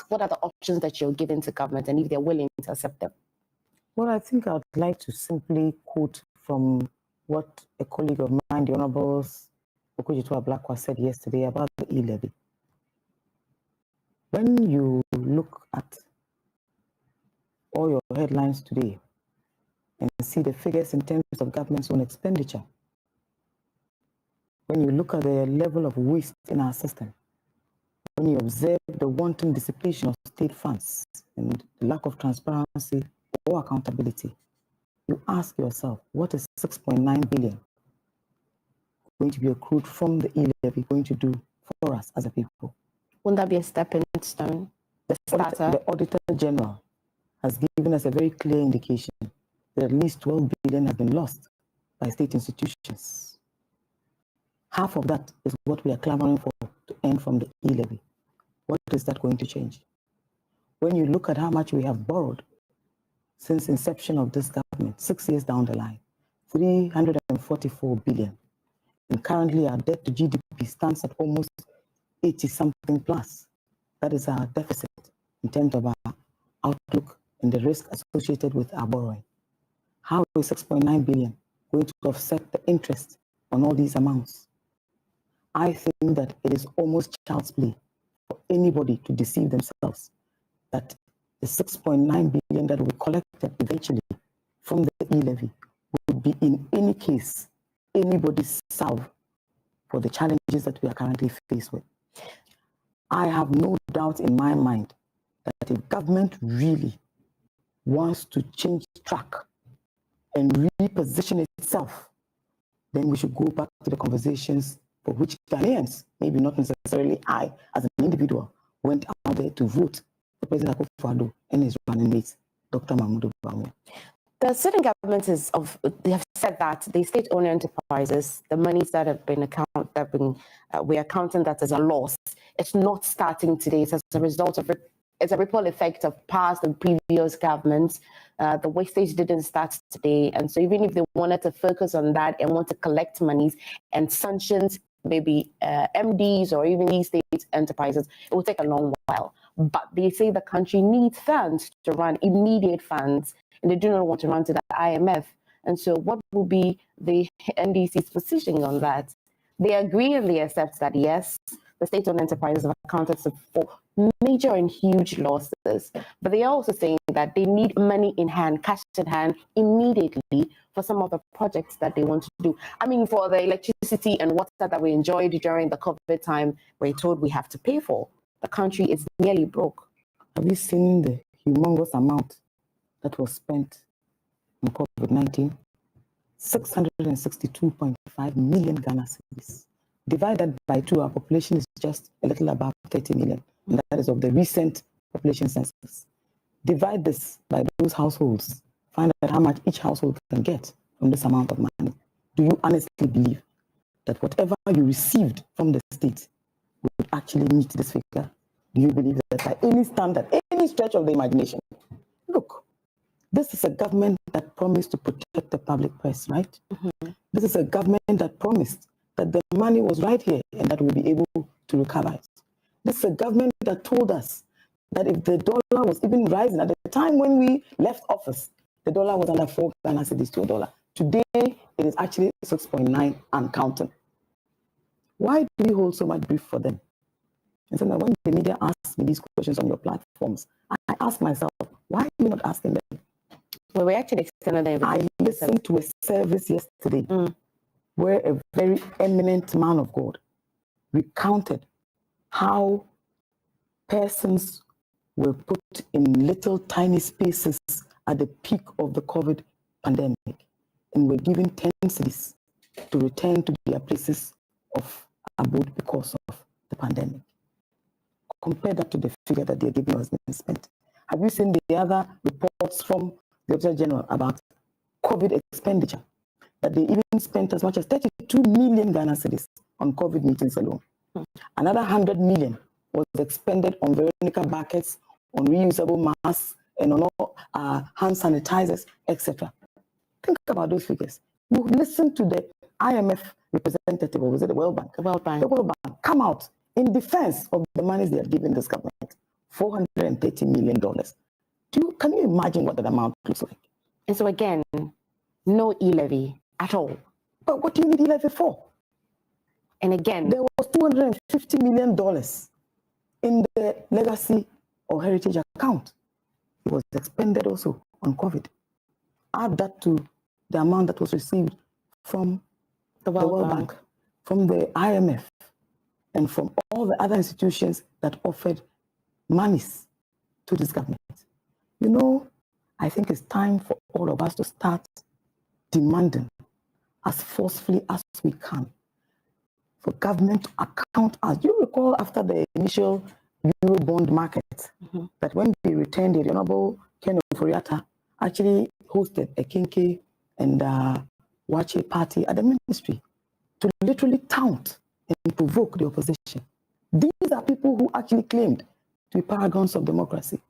ask, what are the options that you're giving to government, and if they're willing to accept them? Well, I think I'd like to simply quote from what a colleague of mine, the Honorable Okojitwa Blakwa, said yesterday about the e-levy. When you look at all your headlines today and see the figures in terms of government's own expenditure, when you look at the level of waste in our system, when you observe the wanton dissipation of state funds and the lack of transparency or accountability, you ask yourself, what is 6.9 billion going to be accrued from the e-levy going to do for us as a people? Wouldn't that be a stepping stone? The Auditor General has given us a very clear indication that at least 12 billion has been lost by state institutions. Half of that is what we are clamoring for to earn from the e-levy. What is that going to change? When you look at how much we have borrowed since inception of this government, 6 years down the line, 344 billion. And currently our debt to GDP stands at almost 80-something plus. That is our deficit in terms of our outlook and the risk associated with our borrowing. How is 6.9 billion going to offset the interest on all these amounts? I think that it is almost child's play for anybody to deceive themselves that the 6.9 billion that we collected eventually from the e-levy would be in any case anybody's salve for the challenges that we are currently faced with. I have no doubt in my mind that if government really wants to change track and reposition itself, then we should go back to the conversations for which Ghanaians, maybe not necessarily I as an individual, went out there to vote for President Akufo-Addo and his running mate, Dr. Mahmoud Bawumia. The sitting government they have said that the state-owned enterprises, the monies that have been we're accounting that as a loss. It's not starting today. It's as a result of it's a ripple effect of past and previous governments. The wastage didn't start today, and so even if they wanted to focus on that and want to collect monies and sanctions maybe MDs or even these state enterprises, it will take a long while. But they say the country needs funds to run, immediate funds, and they do not want to run to the IMF. And so what will be the NDC's position on that? They agree and they accept that, yes, the state-owned enterprises have accounted for major and huge losses, but they are also saying that they need money in hand, cash in hand, immediately for some of the projects that they want to do. I mean, for the electricity and water that we enjoyed during the COVID time, we're told we have to pay for. The country is nearly broke. Have you seen the humongous amount that was spent on COVID-19? 662.5 million Ghana cedis. Divided by 2, our population is just a little above 30 million. And that is of the recent population census. Divide this by those households. Find out how much each household can get from this amount of money. Do you honestly believe that whatever you received from the state would actually meet this figure? Do you believe that by any standard, any stretch of the imagination? Look, this is a government that promised to protect the public purse, right? Mm-hmm. This is a government that promised that the money was right here and that we'll be able to recover it. This is a government that told us that if the dollar was even rising, at the time when we left office, the dollar was under 4 Ghana cedis to a dollar. Today, it is actually 6.9 and counting. Why do we hold so much grief for them? And so when the media asks me these questions on your platforms, I ask myself, why are you not asking them? Well, we actually extended them. I listened to a service yesterday where a very eminent man of God recounted how persons were put in little tiny spaces at the peak of the COVID pandemic and were given 10 cedis to return to their places of abode because of the pandemic. Compare that to the figure that they're giving us being spent. Have you seen the other reports from the Auditor General about COVID expenditure? That they even spent as much as 32 million Ghana cedis on COVID meetings alone. Another 100 million was expended on Veronica buckets, on reusable masks, and on all hand sanitizers, etc. Think about those figures. You listen to the IMF representative, or was it the World Bank? The World Bank. The World Bank come out in defense of the monies they are giving this government $430 million. Can you imagine what that amount looks like? And so again, no e-levy at all. But what do you need e-levy for? And again, there was $250 million in the legacy or heritage account. It was expended also on COVID. Add that to the amount that was received from the World Bank, from the IMF, and from all the other institutions that offered monies to this government. You know, I think it's time for all of us to start demanding as forcefully as we can for government to account us. You recall after the initial Eurobond market, that when we returned, the Honorable Ken Oforiatta actually hosted a Kinke and Wache party at the ministry to literally taunt and provoke the opposition. These are people who actually claimed to be paragons of democracy.